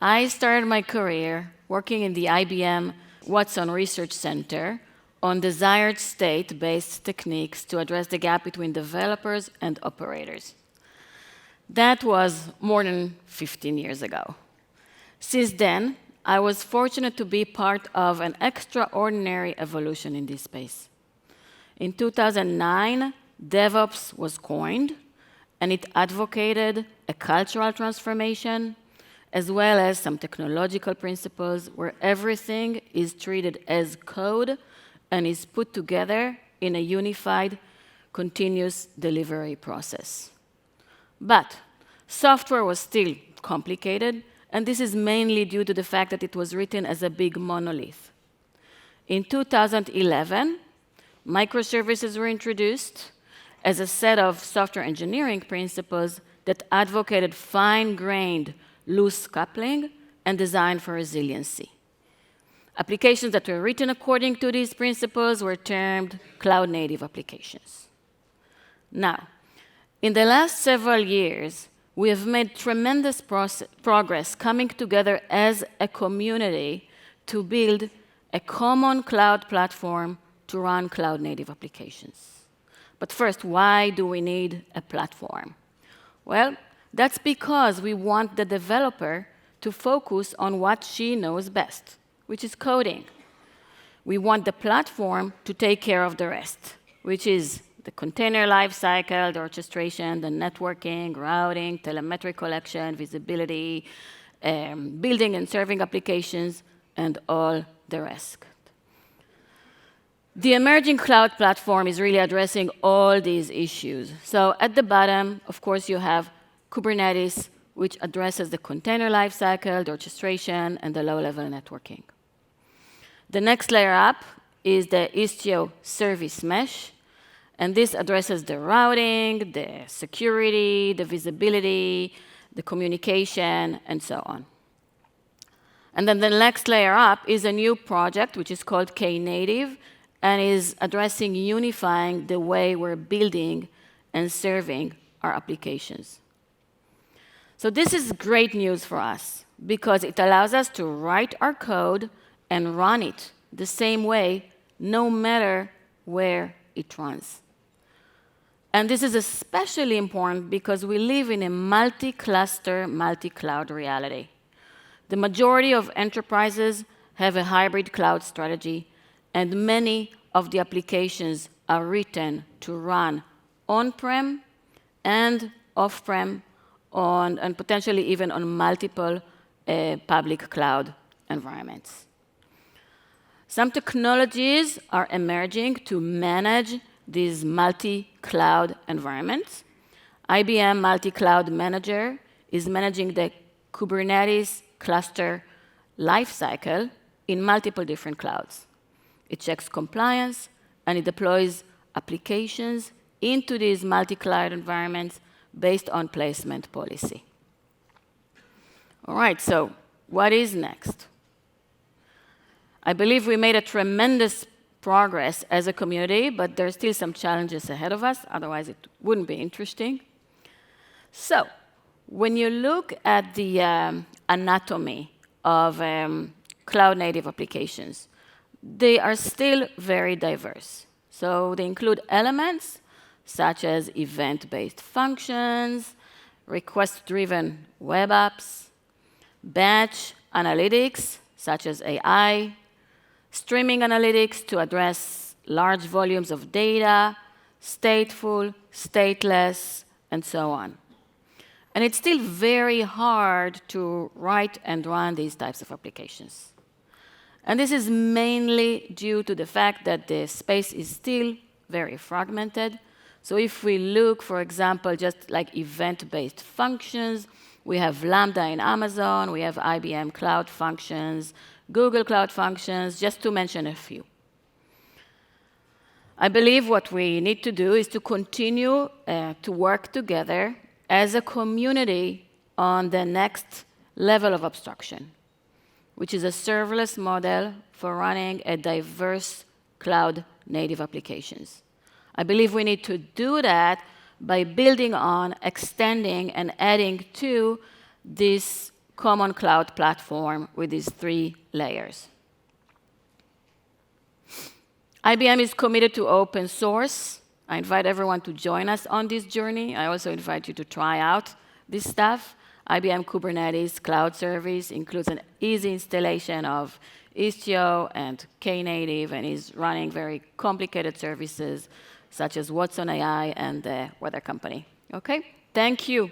I started my career working in the IBM Watson Research Center on desired state-based techniques to address the gap between developers and operators. That was more than 15 years ago. Since then, I was fortunate to be part of an extraordinary evolution in this space. In 2009, DevOps was coined, and it advocated a cultural transformation, as well as some technological principles where everything is treated as code and is put together in a unified, continuous delivery process. But software was still complicated, and this is mainly due to the fact that it was written as a big monolith. In 2011, microservices were introduced as a set of software engineering principles that advocated fine-grained loose coupling and designed for resiliency. Applications that were written according to these principles were termed cloud-native applications. Now, in the last several years, we have made tremendous progress coming together as a community to build a common cloud platform to run cloud-native applications. But first, why do we need a platform? Well, that's because we want the developer to focus on what she knows best, which is coding. We want the platform to take care of the rest, which is the container lifecycle, the orchestration, the networking, routing, telemetry collection, visibility, building and serving applications, and all the rest. The emerging cloud platform is really addressing all these issues. So at the bottom, of course, you have Kubernetes, which addresses the container lifecycle, the orchestration, and the low-level networking. The next layer up is the Istio service mesh, and this addresses the routing, the security, the visibility, the communication, and so on. And then the next layer up is a new project, which is called Knative, and is addressing unifying the way we're building and serving our applications. So this is great news for us, because it allows us to write our code and run it the same way, no matter where it runs. And this is especially important because we live in a multi-cluster, multi-cloud reality. The majority of enterprises have a hybrid cloud strategy, and many of the applications are written to run on-prem and off-prem, and potentially even on multiple public cloud environments. Some technologies are emerging to manage these multi-cloud environments. IBM MultiCloud Manager is managing the Kubernetes cluster lifecycle in multiple different clouds. It checks compliance, and it deploys applications into these multi-cloud environments based on placement policy. All right, so what is next? I believe we made a tremendous progress as a community, but there's still some challenges ahead of us, otherwise it wouldn't be interesting. So when you look at the anatomy of cloud-native applications, they are still very diverse. So they include elements such as event-based functions, request-driven web apps, batch analytics, such as AI, streaming analytics to address large volumes of data, stateful, stateless, and so on. And it's still very hard to write and run these types of applications. And this is mainly due to the fact that the space is still very fragmented. So if we look, for example, just like event-based functions, we have Lambda in Amazon, we have IBM Cloud Functions, Google Cloud Functions, just to mention a few. I believe what we need to do is to continue to work together as a community on the next level of abstraction, which is a serverless model for running a diverse cloud-native applications. I believe we need to do that by building on, extending, and adding to this common cloud platform with these 3 layers. IBM is committed to open source. I invite everyone to join us on this journey. I also invite you to try out this stuff. IBM Kubernetes Cloud Service includes an easy installation of Istio and Knative, and is running very complicated services such as Watson AI and the Weather Company. Okay? Thank you.